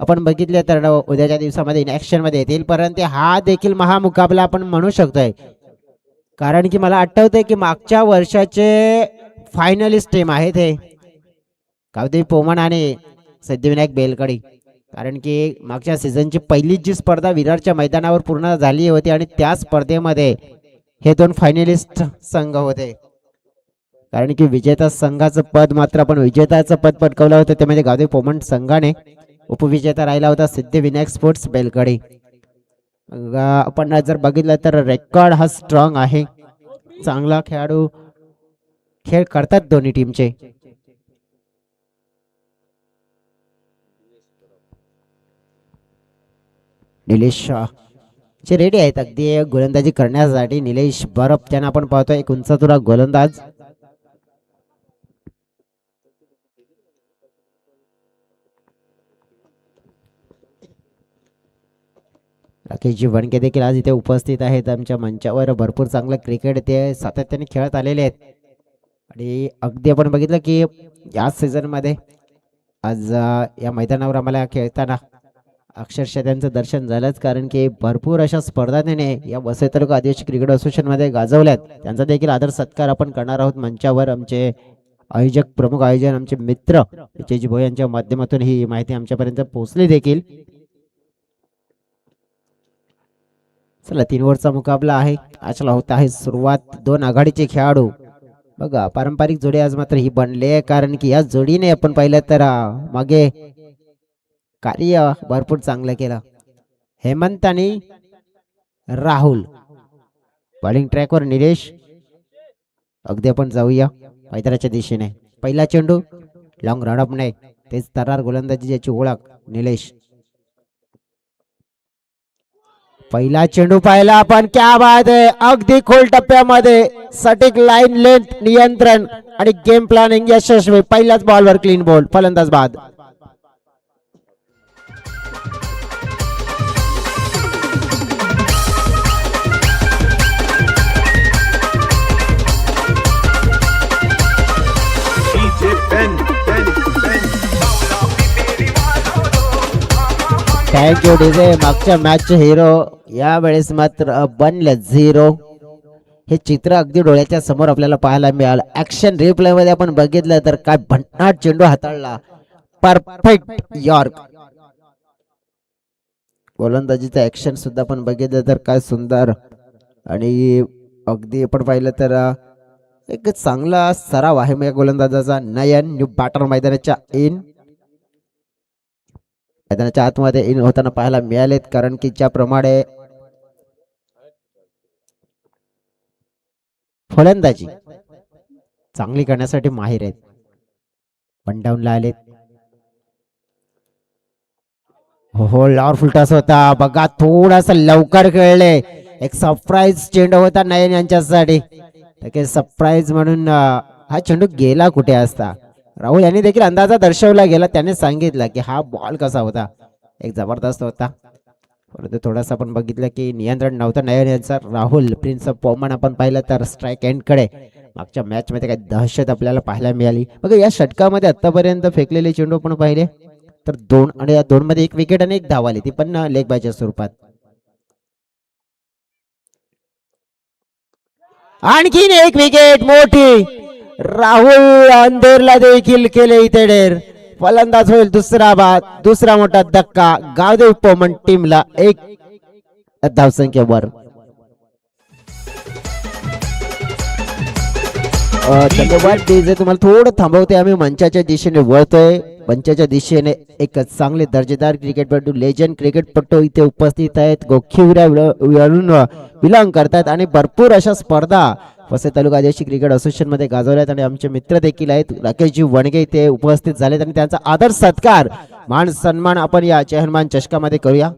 आपण बघितले तर उद्याच्या दिवसामध्ये इन मध्ये येतील, परंतु हा देखील महामुकाबला आपण म्हणू शकतोय. कारण की मला आठवतंय की मागच्या वर्षाचे फायनलिस्ट टीम आहेत हे गावदेवी पोमण आणि सिद्धिविनायक बेलकडी. कारण की मागच्या सीझनची पहिली जी स्पर्धा विरारच्या मैदानावर पूर्ण झाली होती आणि त्या स्पर्धेमध्ये हे दोन फायनलिस्ट संघ होते. कारण की विजेता संघाचं पद मात्र आपण विजेताचं पद पटकवलं होतं, त्यामध्ये गावदेवी पोमण संघाने उपविजेता राहिला होता सिद्धिविनायक स्पोर्ट्स बेलकडी. आपण जर बघितलं तर रेकॉर्ड हा स्ट्रॉंग आहे, चांगला खेळाडू खेळ करतात दोन्ही टीमचे. निलेश चे रेडी आहेत अगदी गोलंदाजी करण्यासाठी. निलेश बरफ त्यांना आपण पाहतोय एक उंचतुरा गोलंदाज. राकेशजी वणके देखील आज इथे उपस्थित आहेत आमच्या मंचावर. भरपूर चांगलं क्रिकेट ते सातत्याने खेळत आलेले आहेत आणि अगदी आपण बघितलं की या सीझन मध्ये आज या मैदानावर आम्हाला खेळताना अक्षरशः त्यांचं दर्शन झालंच. कारण की भरपूर अशा स्पर्धा त्याने या वसई तालुका आदिवासी क्रिकेट असोसिएशन मध्ये गाजवल्यात. त्यांचा देखील आदर सत्कार आपण करणार आहोत मंचावर. आमचे आयोजक प्रमुख आयोजन आमचे मित्र विजयजी भोई यांच्या माध्यमातून ही माहिती आमच्यापर्यंत पोहोचली देखील. चला 3 ओव्हरचा मुकाबला आहे. आजला होत आहे सुरुवात. 2 आघाडीचे खेळाडू बघा, पारंपरिक जोडी आज मात्र ही बनली आहे. कारण की या जोडीने आपण पाहिलं तर मागे कार्य भरपूर चांगलं केलं. हेमंत आणि राहुल बॉलिंग ट्रॅकवर. निलेश अगदी आपण जाऊया मैदानाच्या दिशेने. पहिला चेंडू लॉंग रनअप नाही, तेच तरार गोलंदाजी ज्याची ओळख निलेश. पहिला चेंडू पाहिला आपण, क्या बात आहे. अगदी खोल टप्प्यामध्ये सटीक लाईन लेंथ नियंत्रण आणि गेम प्लॅनिंग यशस्वी. पहिल्याच बॉलवर क्लीन बॉल, फलंदाज बाद. Thank you DJ. मागच्या मॅचचे हिरो यावेळेस मात्र बनले 0. हे चित्र अगदी डोळ्याच्या समोर आपल्याला पाहायला मिळालं. ऍक्शन रिप्ले मध्ये आपण बघितलं तर काय भन्नाट चेंडू हाताळला, परफेक्ट यॉर्क. गोलंदाजीचं ऍक्शन सुद्धा आपण बघितलं तर काय सुंदर. आणि अगदी आपण पाहिलं तर एक चांगला सराव आहे या गोलंदाजाचा. नयन न्यू बॅटर मैदानाच्या आतमध्ये इन होताना पाहायला मिळालेत. कारण की ज्याप्रमाणे फलंदाजी चांगली करण्यासाठी माहिर आहेत. वन डाऊनला आलेत. हो लॉर फुलटास होता बघा, थोडासा लवकर खेळले. एक सरप्राईज चेंडू होता नयन यांच्यासाठी. सरप्राईज म्हणून हा चेंडू गेला कुठे असता. राहुल यांनी देखील अंदाजा दर्शवला गेला. त्याने सांगितलं की हा बॉल कसा होता, एक जबरदस्त होता. परंतु थोडासा आपण बघितलं की नियंत्रण नव्हतं नयन यांचा. राहुल प्रिन्स ऑफ पोमन आपण पाहिलं तर स्ट्राईक एंड कडे. मागच्या मॅच मध्ये काही दहशत आपल्याला पाहायला मिळाली. बघा या षटकामध्ये आतापर्यंत फेकलेले चेंडू आपण पाहिले तर 2 आणि या 2 मध्ये 1 विकेट आणि 1 धाव आली, ती पण लेग बायच्या स्वरूपात. आणखीन 1 विकेट मोठी. राहुल अंधेरला देखील केले इथे डेर. फलंदाज होईल दुसरा बाद, दुसरा मोठा धक्का. गावदेवी पोमन टीमला 1 धावसंख्येवर. धन्यवाद डीजे. तुम्हाला थोडं थांबवते, आम्ही मंचाच्या दिशेने वळतोय. मंचाच्या दिशेने एक चांगले दर्जेदार क्रिकेटपटू, लेजंड क्रिकेटपटू इथे उपस्थित आहेत. गोखीवरून बिलॉंग करतात आणि भरपूर अशा स्पर्धा वसई तालुका आदिवासी क्रिकेट असोसिएशन मध्ये गाजवल्यात. आणि आमचे मित्र देखील आहेत. राकेशजी वणगे इथे उपस्थित झालेत आणि त्यांचा आदर सत्कार मान सन्मान आपण या चेहरमान चषकामध्ये करूया.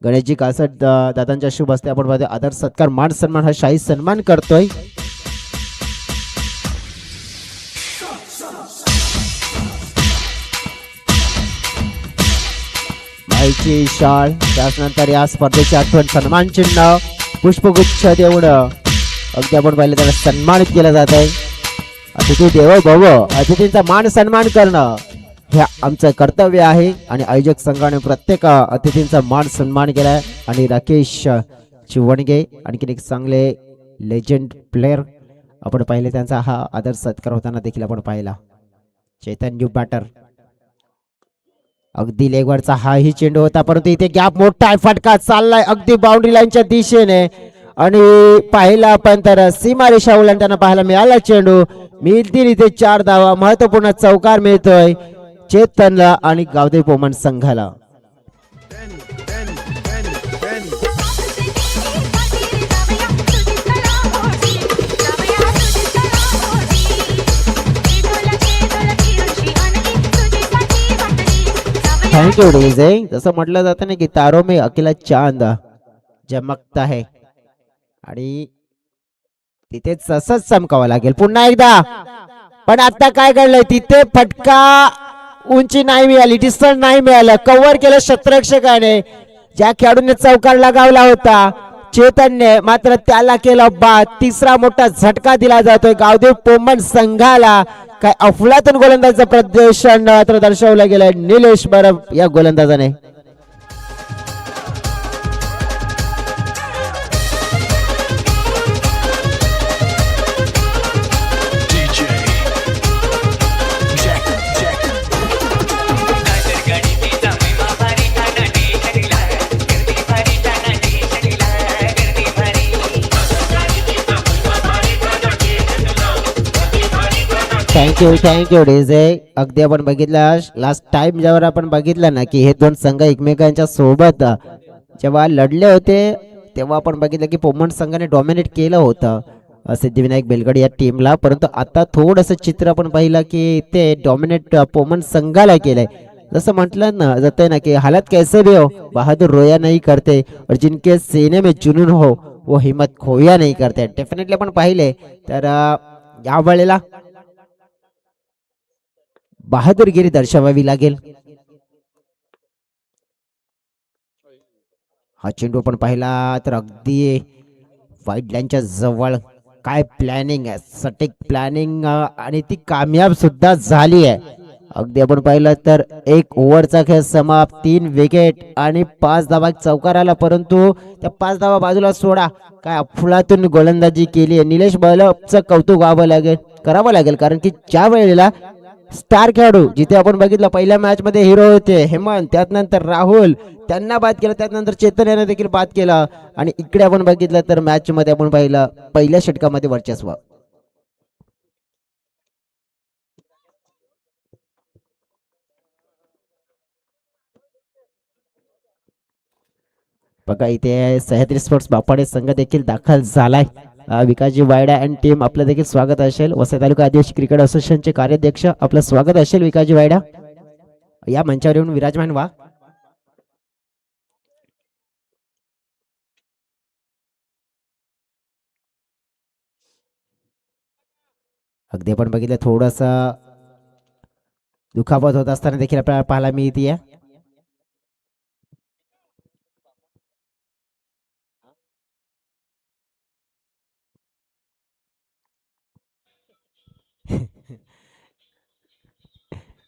गणेशजी कासट दादांच्या शुभ हस्ते आपण आदर सत्कार मान सन्मान हा शाही सन्मान करतोय. माईची शाळ, त्यानंतर या स्पर्धेची आठवण, सन्मान चिन्ह, पुष्पगुच्छ देऊन अगदी आपण पाहिलं त्याला सन्मानित केलं जात आहे. अतिथी देवो भव, अतिथींचा मान सन्मान करणं हे आमचं कर्तव्य आहे आणि आयोजक संघाने प्रत्येक अतिथींचा मान सन्मान केलाय. आणि राकेश चिवणगे आणखीन एक चांगले लेजंड प्लेअर आपण पाहिले, त्यांचा हा आदर सत्कार होताना देखील आपण पाहिला. चेतन न्यू बॅटर, अगदी लेगवरचा हाही चेंडू होता, परंतु इथे गॅप मोठा आहे, फटका चाललाय अगदी बाउंड्री लाईनच्या दिशेने. आणि पाहिला आपण तर सीमारेषा ओलांडताना पाहायला मिळाला चेंडू. मिळतील इथे 4 धावा, महत्वपूर्ण चौकार मिळतोय चेतनला आणि गावदेवी पोमण संघाला. Thank you DJ. जसं म्हटलं जातं ना की तारो में अकेला चांद चमकता है, आणि तिथे तसंच चमकावं लागेल पुन्हा एकदा. पण आता काय घडलंय, तिथे फटका उंची नाही मिळाली, डिस्टन्स नाही मिळालं, कव्हर केलं क्षेत्ररक्षकाने. ज्या खेळाडूने चौकार लगावला होता चेतनने, मात्र त्याला केलं बाद. तिसरा मोठा झटका दिला जातोय गावदेवी पोमण संघाला. काय अफलातून गोलंदाजाचं प्रदर्शन मात्र दर्शवलं गेलंय निलेश बरब या गोलंदाजाने. Thank you DJ. अगदी आपण बघितलं लास्ट टाइम जेव्हा आपण बघितलं ना की हे दोन संघ एकमेकांच्या सोबत जेव्हा लढले होते, तेव्हा आपण बघितलं की पोमण संघाने डॉमिनेट केलं होतं सिद्धिविनायक बेलगड या टीमला. परंतु आता थोडंसं चित्र आपण पाहिलं की ते डॉमिनेट पोमण संघाला केलंय. जसं म्हटलं ना जाते ना की हालत कैसे भी हो बहादुर रोया नहीं करते और जिनके सीने में जुनून हो वो हिम्मत खोया नहीं करते. डेफिनेटली आपण पाहिले तर या वेळेला बहादुरगिरी दर्शवावी लागेल. हा चेंडू आपण पाहिला तर अगदी वाईड लाईनच्या जवळ. काय प्लॅनिंग आहे, सटीक प्लॅनिंग, आणि ती कामयाब सुद्धा झाली आहे. अगदी आपण पाहिलं तर 1 ओव्हरचा खेळ समाप्त, 3 विकेट आणि 5 धावा चौकार आला. परंतु त्या 5 धावा बाजूला सोडा, काय अफलातून गोलंदाजी केली आहे. निलेश बलबचं कौतुक करावं लागेल कारण की ज्या वेळेला स्टार खेळाडू, जिथे आपण बघितलं पहिल्या मॅच मध्ये हिरो होते हेमंत, त्यानंतर राहुल, त्यांना बाद केलं, त्यानंतर चेतन यांना देखील बाद केला, आणि इकडे आपण बघितलं तर मॅच मध्ये आपण पाहिलं पहिल्या षटकामध्ये वर्चस्व. बघा इथे सह्याद्री स्पोर्ट्स बापाडे संघ देखील दाखल झालाय. विकासजी वायडा अँड टीम आपलं देखील स्वागत असेल. वसई तालुका आदिवासी क्रिकेट असोसिएशनचे कार्याध्यक्ष आपलं स्वागत असेल. विकासजी वायडा या मंचावर येऊन विराजमान व्हा. अगदी आपण बघितलं थोडस दुखापत होत असताना देखील आपल्याला पाहायला मिळते.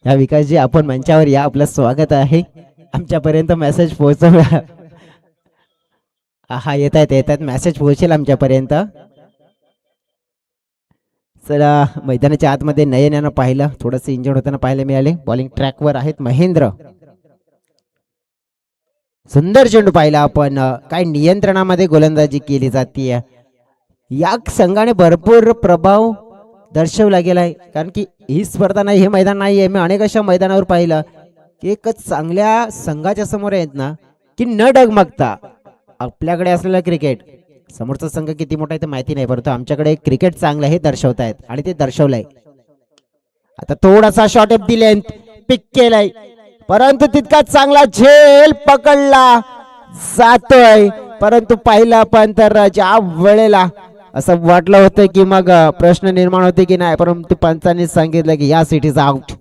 या विकासजी आपण मंचावर या, आपलं स्वागत आहे. आमच्यापर्यंत मेसेज पोहोचव. हा येतात मेसेज पोहोचेल आमच्यापर्यंत. चला मैदानाच्या आतमध्ये नयन यांना पाहिलं, थोडंसं इंजर्ड होताना पाहायला मिळाले. बॉलिंग ट्रॅकवर आहेत महेंद्र. सुंदर चेंडू पाहिला आपण. काय नियंत्रणामध्ये गोलंदाजी केली जाते. या संघाने भरपूर प्रभाव दर्शवला गेलाय कारण की ही स्पर्धा नाही, हे मैदान नाही आहे. मी अनेक अशा मैदानावर पाहिलं की एक चांगल्या संघाच्या समोर आहेत ना की न डगमगता आपल्याकडे असलेलं क्रिकेट, समोरचा संघ किती मोठा आहे ते माहिती नाही, परंतु आमच्याकडे क्रिकेट चांगलं हे दर्शवतायत आणि ते दर्शवलंय. आता थोडासा शॉर्ट एफ दिले, पिक केलाय, परंतु तितका चांगला झेल पकडला जातोय. परंतु पाहिला पण तर ज्या वेळेला असं वाटलं होतं की मग प्रश्न निर्माण होते की नाही, परंतु पंचांनी सांगितलं की या सिटीचा आउट,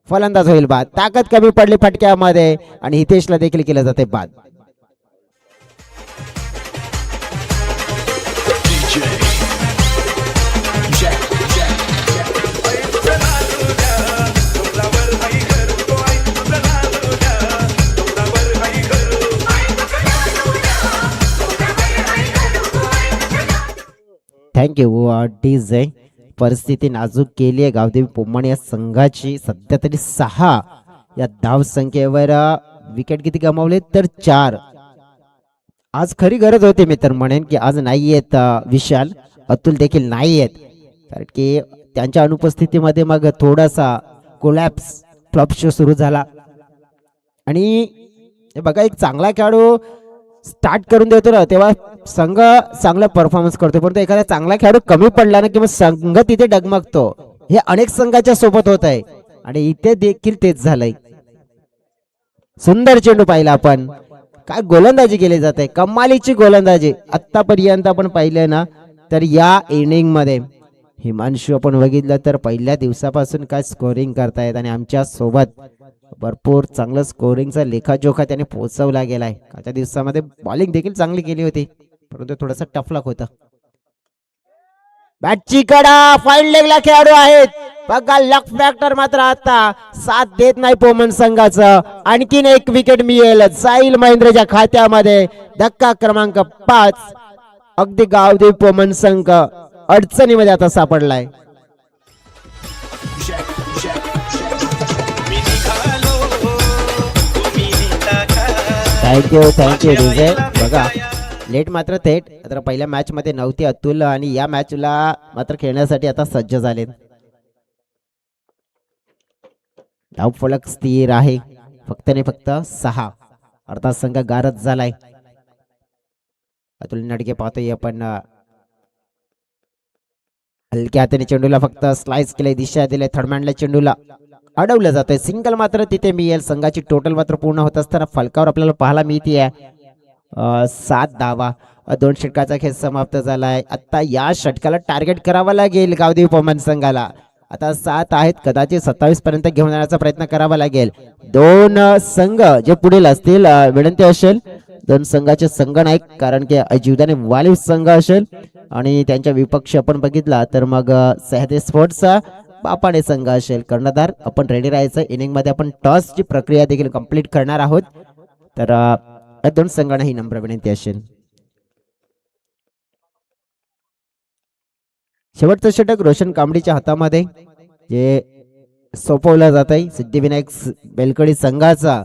फलंदाज होईल बाद. ताकद कमी पडली फटक्यामध्ये आणि हितेशला देखील केलं जाते बाद. Thank you DJ. परिस्थिती नाजूक केली आहे गावदेवी पोमण या संघाची. सध्या तरी 6 या धाव संख्येवर विकेट किती गमावले तर 4. आज खरी गरज होती मी तर म्हणेन की आज नाही आहेत विशाल, अतुल देखील नाही आहेत, कारण की त्यांच्या अनुपस्थितीमध्ये मग थोडासा कोलॅप्स फ्लॉप शो सुरू झाला. आणि हे बघा, एक चांगला खेळाडू स्टार्ट करून देतो ना तेव्हा संघ चांगला परफॉर्मन्स करतो, परंतु एखादा चांगला खेळाडू कमी पडला ना की मग संघ तिथे डगमगतो. हे अनेक संघाच्या सोबत होत आहे आणि इथे देखील तेच झालंय. सुंदर चेंडू पाहिला आपण. काय गोलंदाजी केली जाते, कमालीची गोलंदाजी आतापर्यंत आपण पाहिले ना. तर या इनिंग मध्ये हिमांशू आपण बघितलं तर पहिल्या दिवसापासून काय स्कोरिंग करतायत आणि आमच्या सोबत भरपूर चांगलं स्कोरिंगचा लेखाजोखा त्याने पोहोचवला गेलाय. कालच्या दिवसामध्ये बॉलिंग देखील चांगली केली होती, परंतु थोडासा टफ लक होता. बॅटची कडा फाईन लेगला खेळाडू आहेत. बघा लक फॅक्टर मात्र आता साथ देत नाही पोमन संघाचं. आणखीन एक विकेट मिळेल साहिल महेंद्रच्या खात्यामध्ये. धक्का क्रमांक 5. अगदी गावदेवी पोमन संघ अडचणीमध्ये आता सापडलाय. Thank you DJ. बघा लेट मात्र थेट तर पहिल्या मॅच मध्ये नव्हती अतुल आणि या मॅचला मात्र खेळण्यासाठी आता सज्ज झाले. धाव फलक स्थिर आहे, फक्त आणि फक्त 6. अर्थात संघ गारद झालाय. अतुल नडगे पाहतोय आपण. हलक्या हाताने चेंडूला फक्त स्लाइस केले, दिशा दिले. थर्डमॅनला चेंडूला अडवलं जातंय. सिंगल मात्र तिथे मिळेल. संघाची टोटल मात्र पूर्ण होत असताना फलकावर आपल्याला पाहायला मिळते 7 धावा. 2 षटकाचा खेळ समाप्त झालाय. आता या षटकाला टार्गेट करावा लागेल गावदेवी पोमन संघाला. आता 7 आहेत, कदाचित 27 पर्यंत घेऊन जाण्याचा प्रयत्न करावा लागेल. 2 संघ जे पुढील असतील, विनंती असेल 2 संघाचे संघ नायक, कारण की जीवदानी वालीव संघ असेल आणि त्यांच्या विपक्ष आपण बघितला तर मग सहदे स्पोर्ट्सचा बापाने संघ असेल. कर्णधार आपण रेडी राहायचं. इनिंग मध्ये आपण टॉस ची प्रक्रिया देखील कंप्लीट करणार आहोत. तर या 2 संघांना ही नम्र विनंती असेल. शेवटचं षटक रोशन कांबडीच्या हातामध्ये जे सोपवलं जात आहे. सिद्धिविनायक बेलकडी संघाचा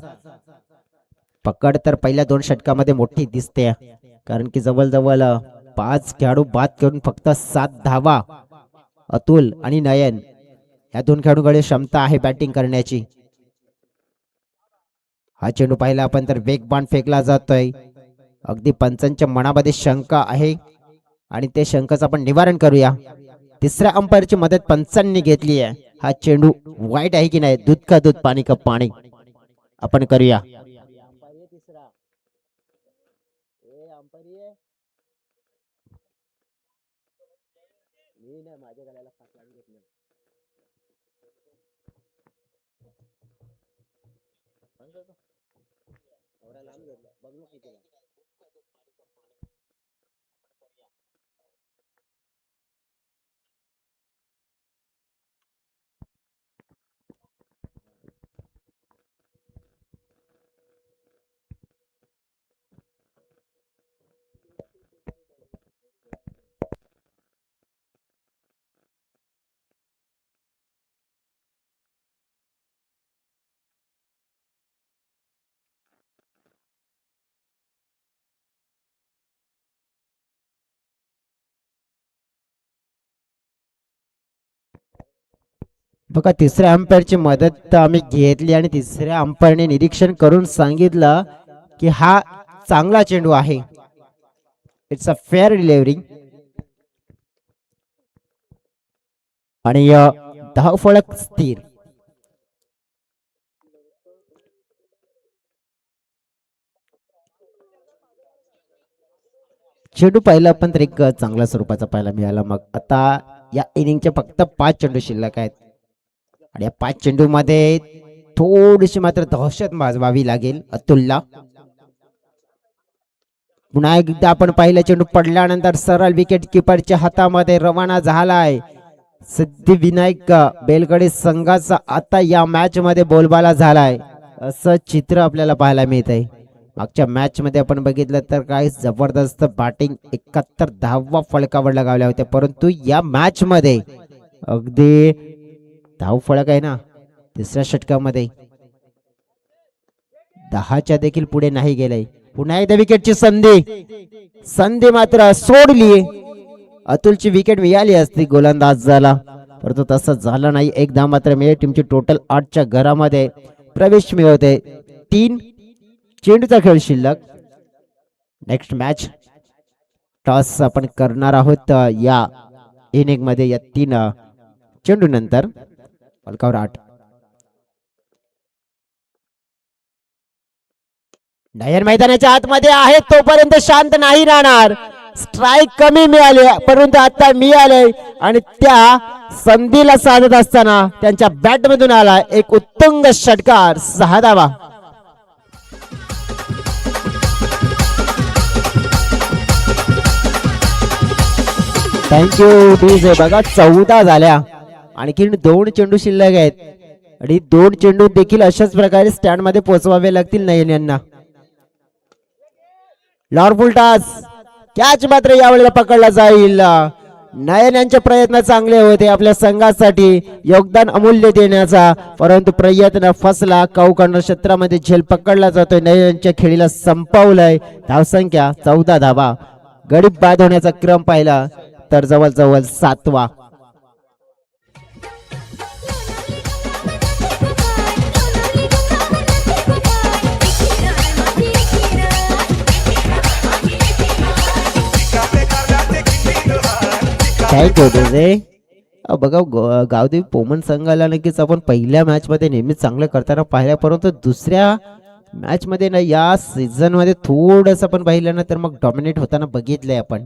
पकड तर पहिल्या 2 षटकामध्ये मोठी दिसते, कारण की जवळजवळ 5 खेळाडू बाद करून फक्त 7 धावा. अतुल आणि नयन या 2 खेळाडूंकडे क्षमता आहे बॅटिंग करण्याची. हा चेंडू पाहिला आपण तर वेगवान फेकला जातोय. अगदी पंचांच्या मनामध्ये शंका आहे आणि ते शंकाचं आपण निवारण करूया. तिसऱ्या अंपायरची मदत पंचांनी घेतली आहे. हा चेंडू वाईट आहे की नाही, दूध का दूध पाणी का पाणी आपण करूया. बघा तिसऱ्या अंपायरची मदत आम्ही घेतली आणि तिसऱ्या अंपायरने निरीक्षण करून सांगितलं की हा चांगला चेंडू आहे. It's a fair delivery. आणि धाव फलक स्थिर. चेंडू पाहिला पण तर एक चांगल्या स्वरूपाचा पाहायला मिळाला. मग आता या इनिंगचे फक्त 5 चेंडू शिल्लक आहेत आणि या 5 चेंडू मध्ये थोडीशी मात्र दहशत माजवावी लागेल अतुलला. पुन्हा एकदा आपण पाहिलं चेंडू पडल्यानंतर सरळ विकेट किपरच्या हातामध्ये रवाना झालाय. सिद्धिविनायक बेलगडी संघाचा आता या मॅच मध्ये बोलबाला झालाय असं चित्र आपल्याला पाहायला मिळत आहे. मागच्या मॅच मध्ये आपण बघितलं तर काय जबरदस्त बॅटिंग 71 धावा फलकावर लगावल्या होत्या, परंतु या मॅच मध्ये अगदी धाव फलक आहे ना तिसऱ्या षटकामध्ये 10च्या देखील पुढे नाही गेले. पुन्हा एकदा विकेटची संधी मात्र सोडली. अतुलची विकेट मिळाली असती गोलंदाजाला, परंतु तसं झालं नाही. एक धाव मात्र मिळेल. टीमची टोटल 8च्या घरामध्ये प्रवेश मिळवते. 3 चेंडूचा खेळ शिल्लक. नेक्स्ट मॅच टॉस आपण करणार आहोत या इनिंग मध्ये. या 3 चेंडू नंतर फलकावर 8. नयन मैदानाच्या आतमध्ये आहे तोपर्यंत शांत नाही राहणार. स्ट्राईक कमी मिळाले परंतु आता मिळाले आणि त्या संधीला साधत असताना त्यांच्या बॅट मधून आला एक उत्तुंग षटकार. 6 धावा. Thank you DJ. बघा 14 झाल्या. आणखी 2 चेंडू शिल्लक आहेत आणि 2 चेंडू देखील अशाच प्रकारे स्टँड मध्ये पोहोचवावे लागतील नयन यांना. लॉर फुलटास कॅच मात्र यावेळेला पकडला जाईल. नयन यांचे प्रयत्न चांगले होते आपल्या संघासाठी योगदान अमूल्य देण्याचा, परंतु प्रयत्न फसला. कौकर्ण क्षेत्रामध्ये झेल पकडला जातोय. नयनच्या खेळीला संपवलंय. धावसंख्या 14 धावा. गडी बाद होण्याचा क्रम पाहिला तर जवळजवळ 7वा. काय रे बघा गावदेवी पोमन संघाला नक्कीच आपण पहिल्या मॅच मध्ये नेहमीच चांगलं करताना पाहिलं, परंतु दुसऱ्या मॅच मध्ये ना या सीझन मध्ये थोडस आपण पाहिलं ना तर मग डॉमिनेट होताना बघितलंय आपण.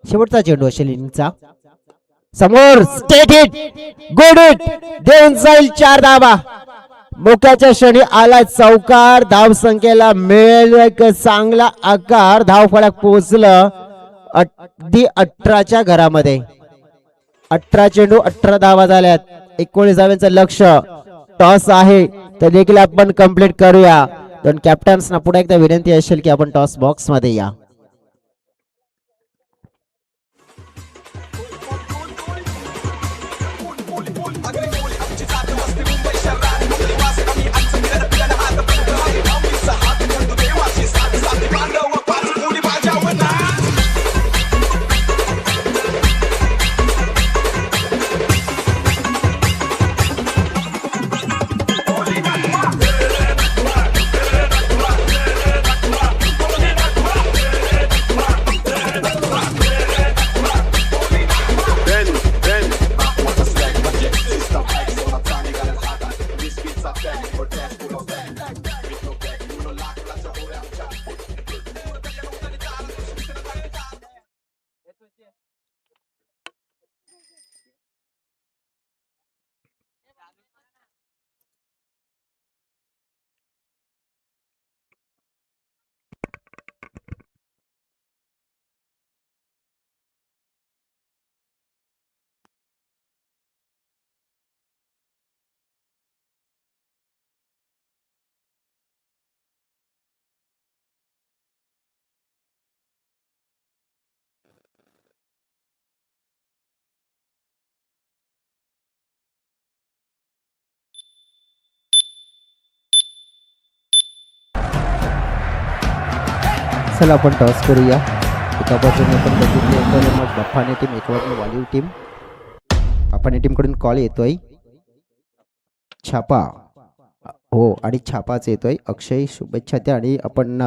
शेवटचा चेंडू असेल इनिंगचा. समोर स्टेट हिट, गुड हिट देऊन जाईल. 4 धावा. मोक्याच्या क्षणी आला चौकार. धाव संख्येला मिळेल एक चांगला आकार. धाव फलक पोहोचलं अगदी 18च्या घरामध्ये. 18 चेंडू 18 धावा झाल्यात. 19 धावांचं लक्ष. टॉस आहे तर देखील आपण कंप्लीट करूया. दोन कॅप्टन्सना पुढे एकदा विनंती असेल की आपण टॉस बॉक्स मध्ये या. चला आपण टॉस करूया. एका बाजूने आपण बघितले तर मग बफाने टीम, एक बाजूने वालीव टीम. बफाने टीम कडून कॉल येतोय. छापा हो आणि छापाच येतोय. अक्षय शुभेच्छा द्या आणि आपण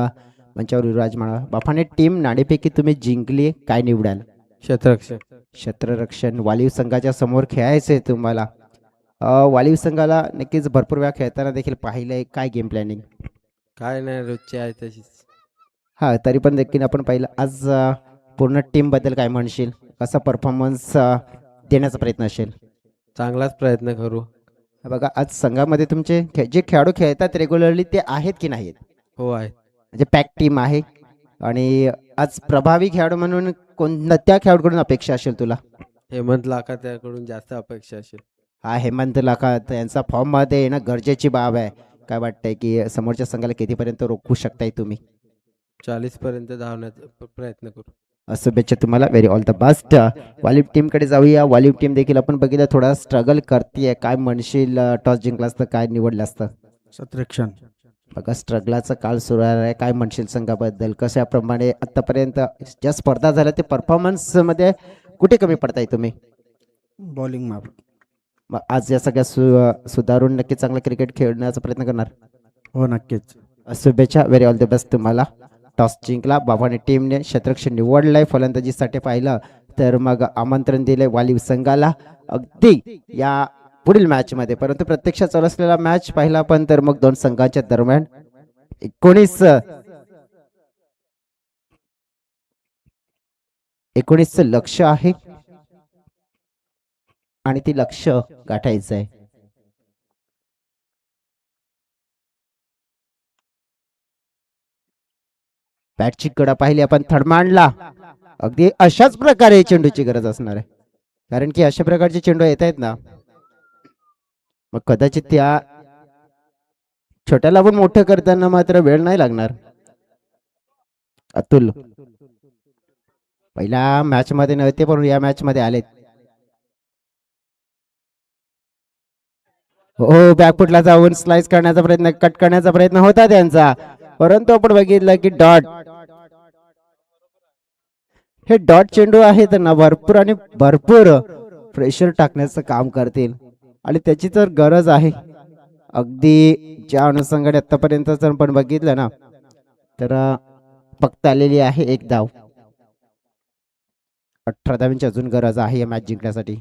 मंचावर विराज म्हणा. बफाने टीम नाणेपैकी तुम्ही जिंकली, काय निवडाल? क्षेत्ररक्षण. वालीव संघाच्या समोर खेळायचंय तुम्हाला. वालीव संघाला नक्कीच भरपूर वेळा खेळताना देखील पाहिलंय. काय गेम प्लॅनिंग? काय नाही, रोजची आहे तशीच. हा तरी पण देखील आपण पाहिलं. आज पूर्ण टीम बद्दल काय म्हणशील? कसा परफॉर्मन्स देण्याचा प्रयत्न असेल? चांगलाच प्रयत्न करू. बघा आज संघामध्ये तुमचे जे खेळाडू खेळतात रेग्युलरली ते आहेत की नाहीत? हो आहेत. म्हणजे पॅक टीम आहे. आणि आज प्रभावी खेळाडू म्हणून कोणत्या खेळाडूकडून अपेक्षा असेल तुला? हेमंत लाखा त्याकडून जास्त अपेक्षा असेल. हा हेमंत लाखात यांचा फॉर्म मध्ये येणं गरजेची बाब आहे. काय वाटतंय की समोरच्या संघाला कितीपर्यंत रोखू शकताय तुम्ही? 40 पर्यंत धावण्याचा प्रयत्न करू. शुभेच्छा तुम्हाला, व्हेरी ऑल द बेस्ट. वॉलिब टीमकडे जाऊया. वॉलिब टीम देखील आपण बघितलं थोडा स्ट्रगल करते. काय म्हणशील, टॉस जिंकला असतं काय निवडलं असतं? शतरक्षण. बघा स्ट्रगलाचा काळ सुरू आहे. काय म्हणशील संघाबद्दल? कशाप्रमाणे आतापर्यंत ज्या स्पर्धा झाल्या ते परफॉर्मन्स मध्ये कुठे कमी पडताय तुम्ही? बॉलिंग माप. मग आज या सगळ्या सुधारून नक्की चांगलं क्रिकेट खेळण्याचा प्रयत्न करणार. हो नक्कीच. शुभेच्छा, व्हेरी ऑल द बेस्ट तुम्हाला. टॉस जिंकला बाबाने टीमने, क्षेत्ररक्षण निवडलंय. फलंदाजीसाठी पाहिलं तर मग आमंत्रण दिले वालिब संघाला अगदी या पुढील मॅच मध्ये. परंतु प्रत्यक्षात चालू असलेला मॅच पाहिला पण तर मग दोन संघांच्या दरम्यान 19 लक्ष आहे आणि ती लक्ष गाठायचं आहे. बॅटची कडा पाहिली आपण, थडमांडला. अगदी अशाच प्रकारे चेंडूची गरज असणार आहे, कारण की अशा प्रकारचे चेंडू येत आहेत ना, मग कदाचित त्या छोट्याला पण मोठं करताना मात्र वेळ नाही लागणार. अतुल पहिल्या मॅच मध्ये नव्हते पण या मॅच मध्ये आलेत. हो, बॅकफुटला जाऊन स्लाइस करण्याचा प्रयत्न, कट करण्याचा प्रयत्न होता त्यांचा, परंतु आपण बघितलं की डॉट, हे डॉट चेंडू आहेत ना भरपूर आणि भरपूर प्रेशर टाकण्याचं काम करतील आणि त्याची तर गरज आहे. अगदी ज्या अनुषंगाने आतापर्यंत जर आपण बघितलं ना तर फक्त आलेली आहे एक धाव. 18 धावांची अजून गरज आहे या मॅच जिंकण्यासाठी.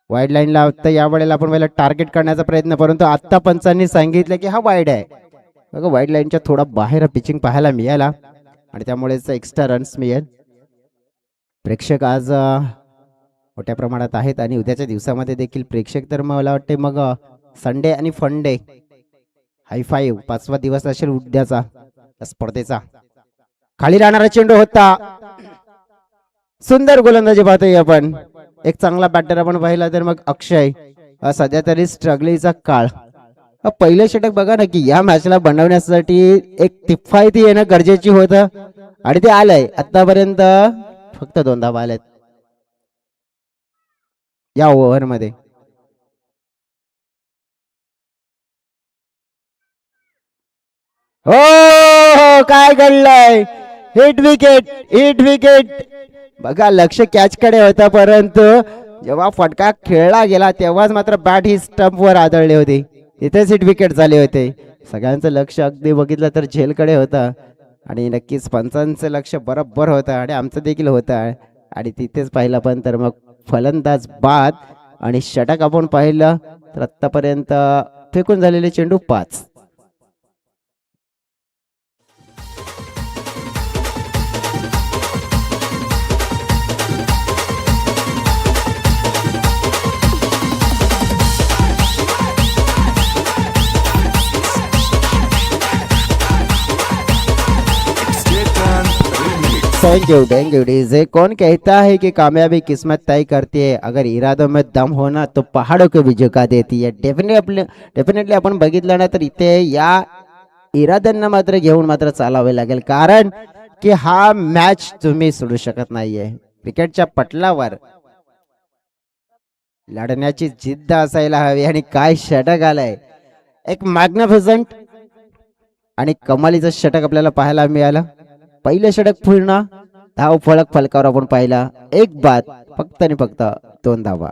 वाईड लाईनला आता या वेळेला आपण पहिला टार्गेट करण्याचा प्रयत्न, परंतु आता पंचांनी सांगितलं की हा वाईड आहे. बघा वाईड लाईनच्या थोडा बाहेर पिचिंग पाहायला मिळाला आणि त्यामुळेच एक्स्ट्रा रन्स मिळेल. प्रेक्षक आज मोठ्या प्रमाणात आहेत आणि उद्याच्या दिवसामध्ये देखील प्रेक्षक तर मला वाटते मग संडे आणि फन डे हाय फाईव्ह 5वा दिवस असेल उद्याचा स्पर्धेचा. खाली राहणारा चेंडू होता, सुंदर गोलंदाजी पाहतोय आपण. एक चांगला बॅटर आपण पाहिला तर मग अक्षय. सध्या तरी स्ट्रगलिंगचा काळ. पहिले षटक बघा ना की या मॅचला बनवण्यासाठी एक किफायती येणं गरजेची होतं आणि ते आलंय. आतापर्यंत फक्त 2 धावा आल्यात या ओव्हर मध्ये. हो हो, काय घडलंय? Hit wicket, hit wicket. बघा लक्ष कॅच कडे होता, परंतु जेव्हा फटका खेळला गेला तेव्हाच मात्र बॅट ही स्टंप वर आदळली होती. तिथेच हिट विकेट झाले होते. सगळ्यांचं लक्ष अगदी बघितलं तर झेलकडे होतं आणि नक्कीच पंचांचं लक्ष बरोबर होतं आणि आमचं देखील होतं आणि तिथेच पाहिलं पण तर मग फलंदाज बाद आणि षटक आपण पाहिलं तर आतापर्यंत फेकून झालेले चेंडू 5. Thank you DJ. कौन कहता है कि कामयाबी किस्मत तय करती है, अगर इरादों में दम होना तो पहाड़ों को भी झुका देती है. डेफिनेटली आपण बघितलं ना तर इथे या इराद्यांना मात्र घेऊन मात्र चालावे लागेल, कारण की हा मॅच तुम्ही सोडू शकत नाहीये. क्रिकेटच्या पटलावर लढण्याची जिद्द असायला हवी आणि काय षटक आलंय. एक मॅग्निफिसंट आणि कमालीचं षटक आपल्याला पाहायला मिळालं. पहिले षटक पूर्ण धाव फलक फलकावर आपण पाहिला, एक बाद, फक्त आणि फक्त 2 धावा.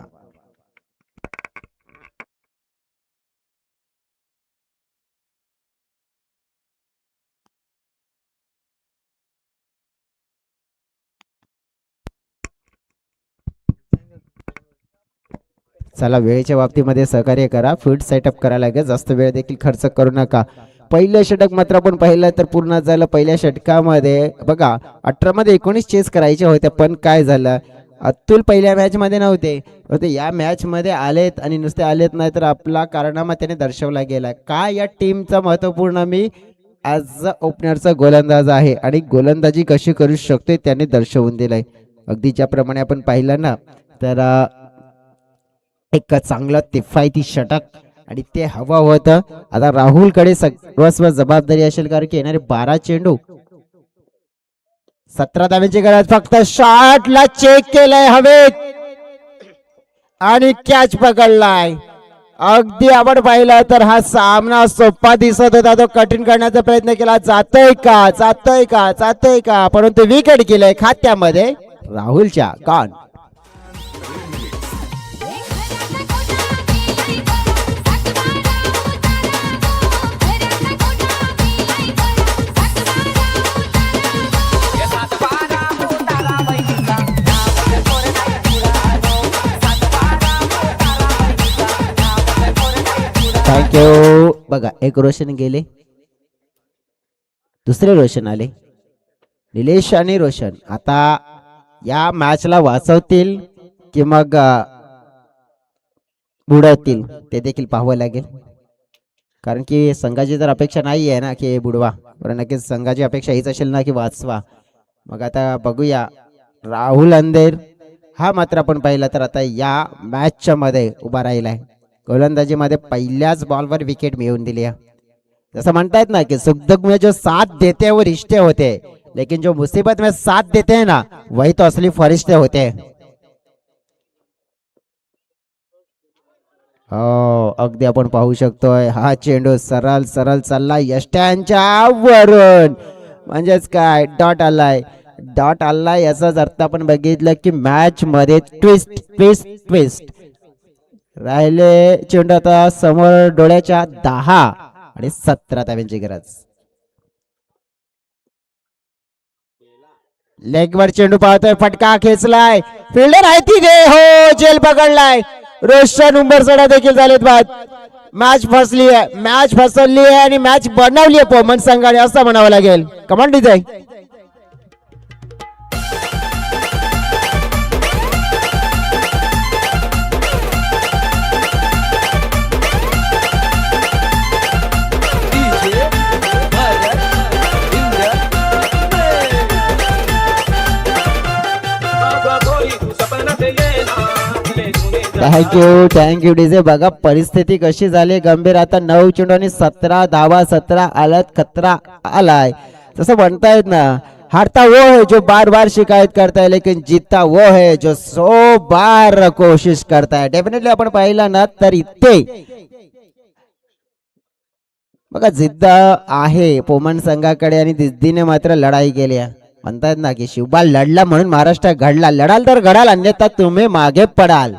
चला वेळेच्या बाबतीमध्ये सहकार्य करा, फील्ड सेटअप करायला लागेल, जास्त वेळ देखील खर्च करू नका. पहिलं षटक मात्र आपण पाहिलं तर पूर्ण झालं. पहिल्या षटकामध्ये बघा 18 मध्ये 19 चेस करायचे होते, पण काय झालं, अतुल पहिल्या मॅच मध्ये नव्हते, या मॅच मध्ये आलेत आणि नुसते आलेत नाही तर आपला कारनामा त्याने दर्शवला गेला. काय या टीमचा महत्वपूर्ण मी ॲज अ ओपनरचा गोलंदाज आहे आणि गोलंदाजी कशी करू शकते त्याने दर्शवून दिलंय. अगदी ज्याप्रमाणे आपण पाहिलं ना तर एक चांगलं किफायती षटक आणि ते हवं होतं. आता राहुलकडे सर्वस्व जबाबदारी असेल, कारण की येणारे 12 चेंडू 17 धाव्यांची गरज. फक्त शॉटला चेक केलंय हवेत आणि कॅच पकडलाय. अगदी आपण पाहिलं तर हा सामना सोपा दिसत होता, तो कठीण करण्याचा प्रयत्न केला. जातोय का, परंतु विकेट गेलंय खात्यामध्ये राहुलच्या. गॉन. थँक्यू. बघा, एक रोशन गेले, दुसरे रोशन आले. निलेश आणि रोशन आता या मॅचला वाचवतील की मग बुडवतील ते देखील पाहावं लागेल, कारण की संघाची तर अपेक्षा नाही आहे ना की बुडवा, पण नक्कीच संघाची अपेक्षा हीच असेल ना की वाचवा. मग आता बघूया. राहुल अंधेर हा मात्र आपण पाहिला तर आता या मॅचच्या मध्ये उभा राहिलाय. गोलंदाजीमध्ये पहिल्याच बॉलवर विकेट मिळवून दिली आहे. जसं म्हणतायत ना की सुख दुख में जो साथ देते वो रिश्ते होते, लेकिन जो मुसीबत में साथ देते हैं ना वही तो असली फरिश्ते होते. हो, अगदी आपण पाहू शकतोय हा चेंडू सरळ सरळ चाललाय यष्ट्यांच्या वरून, म्हणजेच काय डॉट आलाय याचाच अर्थ आपण बघितलं की मॅच मध्ये ट्विस्ट ट्विस्ट ट्विस्ट राहिले. चेंडू आता समोर डोळ्याच्या 10 आणि 17 धाव्यांची गरज. लेगवर चेंडू पाहतोय, फटका खेचलाय, फिल्डर आहे तिथे, हो झेल पकडलाय. रोशन उंबरसडा देखील झालेत बाद. मॅच फसली आहे आणि मॅच बनवली आहे पोमन संघाने असं म्हणावं लागेल. Command design. Thank you DJ. बघा परिस्थिती कशी झाली गंभीर. आता 9 चेंडू आणि 17 धावा, 17 आलत खतरा आलाय. जसं म्हणतायत ना, हारता वो है जो बार बार शिकायत करता है, लेकिन जीतता वो है जो 100 बार कोशिश करता है. डेफिनेटली आपण पाहिलं ना तर इथे बघा जिद्द आहे पोमन संघाकडे आणि जिद्दीने मात्र लढाई केली आहे. म्हणतात ना की शिवबाल लढला म्हणून महाराष्ट्र घडला. लढाल तर घडाल, अन्यथा तुम्ही मागे पडाल,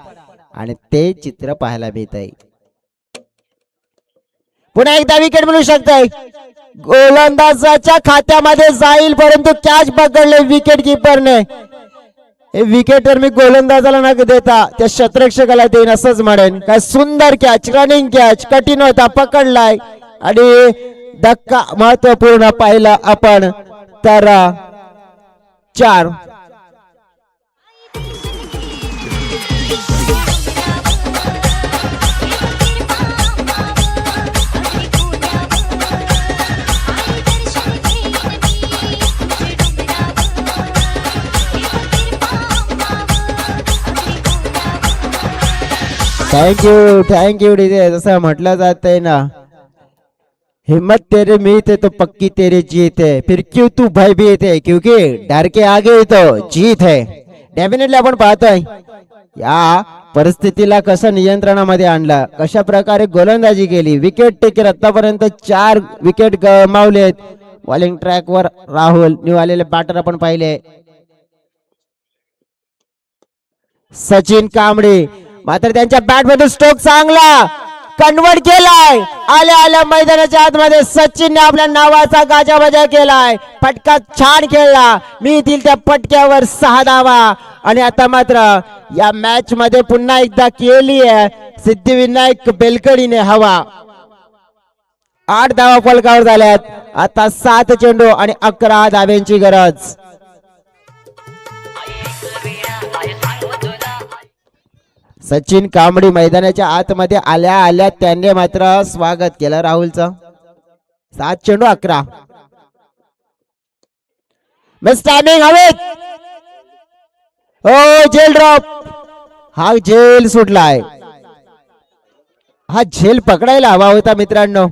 आणि ते चित्र पाहायला मिळत आहे. पुन्हा एकदा विकेट मिळू शकते, गोलंदाजाच्या खात्यामध्ये जाईल, परंतु कॅच पकडले विकेट किपरने. हे विकेट तर मी गोलंदाजाला न देता त्या क्षेत्ररक्षकाला देईन असंच म्हणेन. काय सुंदर कॅच, रनिंग कॅच, कठीण होता, पकडलाय आणि धक्का महत्वपूर्ण पाहिला आपण तर 4. Thank you DJ. जसं म्हटलं जातंय ना, हिम्मत तेरे में थे तो पक्की तेरी जीत है, फिर क्यों तू भयभीत है, क्योंकि डर के आगे तो जीत है. डेफिनेटली आपण पाहतोय या परिस्थितीला कसं नियंत्रणामध्ये आणलं, कशा प्रकारे गोलंदाजी केली, विकेट टेकर आतापर्यंत 4 विकेट गमावलेत. बॉलिंग ट्रॅकवर राहुल, न्यू आलेले बॅटर आपण पाहिले सचिन कांबळे, मात्र त्यांच्या बॅट मध्ये स्ट्रोक चांगला कन्वर्ट केलाय. आल्या मैदानाच्या आतमध्ये सचिनने आपल्या नावाचा गाजावाजा केलाय. फटका छान खेळला, मी दिल त्या फटक्यावर 6 धावा. आणि आता मात्र या मॅच मध्ये पुन्हा एकदा केली आहे सिद्धिविनायक बेलकडीने हवा. 8 धावा फलकावर झाल्यात. आता 7 चेंडू आणि 11 धाव्यांची गरज. सचिन कांबळे मैदानाच्या आतमध्ये आल्या त्यांनी मात्र स्वागत केलं राहुलचं. 7 चेंडू 11. मिस टायमिंग हवेत, हो जेल ड्रॉप, हा जेल सुटलाय. हा झेल पकडायला हवा होता मित्रांनो.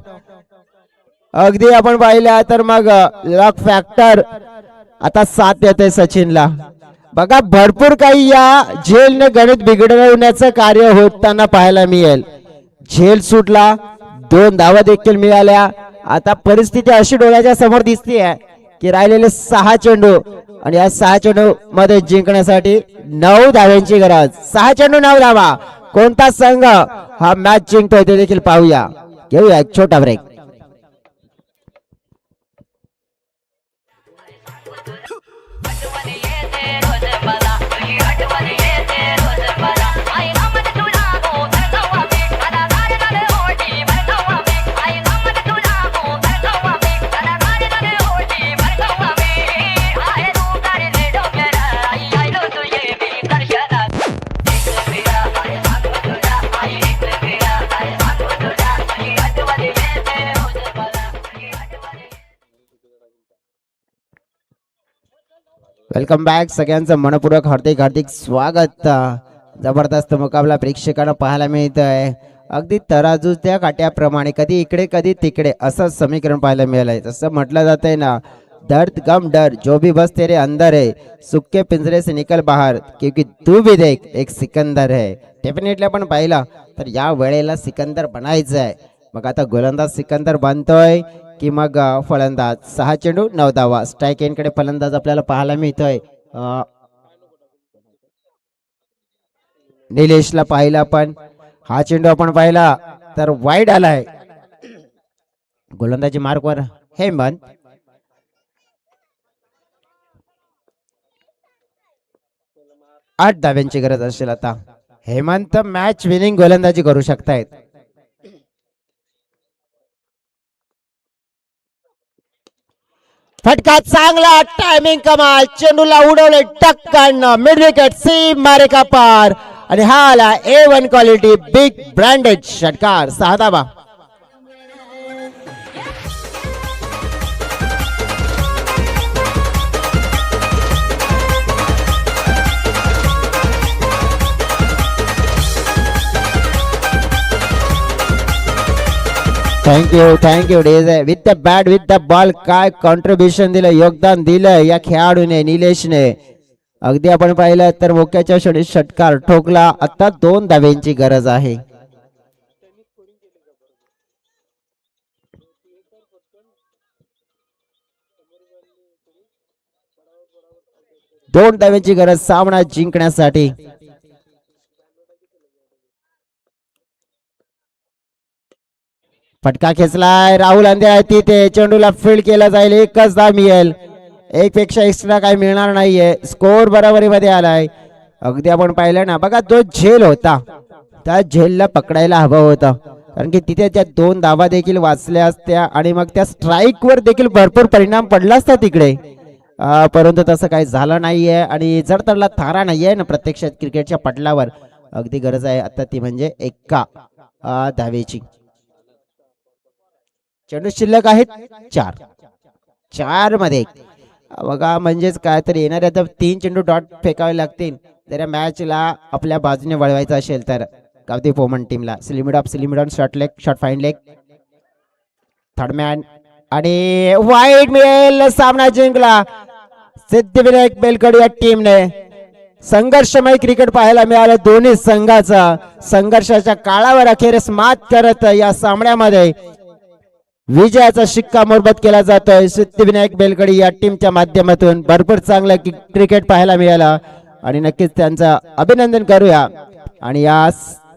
अगदी आपण पाहिलं तर मग लक फॅक्टर आता साथ देते सचिनला. बघा भरपूर काही या झेलने गणित बिघडवण्याचं कार्य होताना पाहायला मिळेल. झेल सुटला, 2 धावा देखील मिळाल्या. आता परिस्थिती अशी डोळ्याच्या समोर दिसते की राहिलेले 6 चेंडू आणि या 6 चेंडू मध्ये जिंकण्यासाठी 9 धाव्यांची गरज. 6 चेंडू 9 धावा. कोणता संघ हा मॅच जिंकतोय ते देखील पाहूया. घेऊया एक छोटा ब्रेक. Welcome back. सगळ्यांचं मनपूर्वक हार्दिक हार्दिक स्वागत. जबरदस्त मुकाबला प्रेक्षकांना पाहायला मिळतोय. अगदी तराजूच्या काट्याप्रमाणे कधी इकडे कधी तिकडे असं समीकरण पाहायला मिळालंय. जसं म्हटलं जातंय ना, दर्द गम डर जो भी बस तेरे अंदर है, सुक्के पिंजरे से निकल बाहर क्योंकि तू भी देख एक सिकंदर है. डेफिनेटली आपण पाहिला तर या वेळेला सिकंदर बनायचं आहे. मग आता गोलंदाज सिकंदर बनतोय की मग फलंदाज. 6 चेंडू 9 धावा. स्ट्राईक एंडकडे फलंदाज आपल्याला पाहायला मिळतोय. निलेशला पाहिला पण हा चेंडू आपण पाहिला तर वाईड आलाय. गोलंदाजी मार्कवर हेमंत. आठ धाव्यांची गरज असेल आता. हेमंत मॅच विनिंग गोलंदाजी करू शकतायत. फटका चांगला, टायमिंग कमाल, चेंडूला उडवले टक्कन, मिड विकेट, सीम मारेका पार आणि हा आला A1 क्वालिटी बिग ब्रँडेड षटकार. 6 धावा. थँक्यू डेझे. With the bat with the ball काय कॉन्ट्रीब्युशन दिलं, योगदान दिलं या खेळाडूने, निलेशने. अगदी आपण पाहिलं तर मोक्याच्या क्षणी षटकार ठोकला. आता 2 धाव्यांची गरज आहे. दोन धाव्यांची गरज सामना जिंकण्यासाठी. फटका खेचलाय, राहुल अंधे तिथे. चेंडूला फील्ड केला जाईल, 1च धाव मिळेल. 1 पेक्षा एक्स्ट्रा काही मिळणार नाहीये. स्कोर बरोबरीमध्ये आलाय. अगदी आपण पाहिलं ना, बघा जो झेल होता त्या झेलला पकडायला हवं होतं, कारण की तिथे त्या 2 धावा देखील वाचल्या असत्या आणि मग त्या स्ट्राईक वर देखील भरपूर परिणाम पडला असता तिकडे. परंतु तसं काही झालं नाहीये आणि जर त्याला थारा नाहीये ना प्रत्यक्षात क्रिकेटच्या पटलावर. अगदी गरज आहे आता ती म्हणजे 1 धावेची. चेंडू शिल्लक आहेत 4 मध्ये. बघा म्हणजेच काय तर येणाऱ्या 3 चेंडू डॉट फेकावे लागतील जर मॅचला आपल्या बाजूने वळवायचं असेल तर. गावठी पोमन टीमला स्लिमिड off short leg, short fine leg, third man आणि वाईड मिळेल. सामना जिंकला सिद्धिविनायक बेलकड या टीमने. संघर्षमय क्रिकेट पाहायला मिळालं. दोन्ही संघाचा संघर्षाच्या काळावर अखेरीस मात करत या सामन्यामध्ये विजयाचा शिक्कामोर्तब केला जातोय सिद्धिविनायक बेलकडी या टीमच्या माध्यमातून. भरपूर चांगलं क्रिकेट पाहायला मिळालं आणि नक्कीच त्यांचं अभिनंदन करूया. आणि या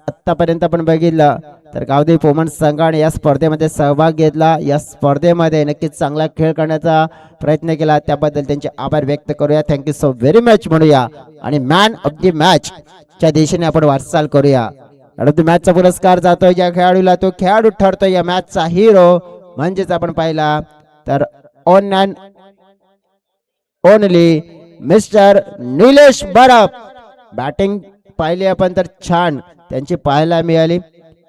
आतापर्यंत आपण बघितलं तर गावदेवी पोमन संघाने या स्पर्धेमध्ये सहभाग घेतला. या स्पर्धेमध्ये नक्कीच चांगला खेळ करण्याचा प्रयत्न केला, त्याबद्दल त्यांचे आभार व्यक्त करूया. थँक्यू सो व्हेरी मच म्हणूया आणि मॅन ऑफ द मॅच च्या दिशेने आपण वाटचाल करूया. मॅचचा पुरस्कार जातोय ज्या खेळाडूला, तो खेळाडू ठरतोय या मॅचचा हिरो. म्हणजेच आपण पाहिला तर on and only mister Nilesh बरफ. बॅटिंग पाहिली आपण तर छान त्यांची पाहायला मिळाली.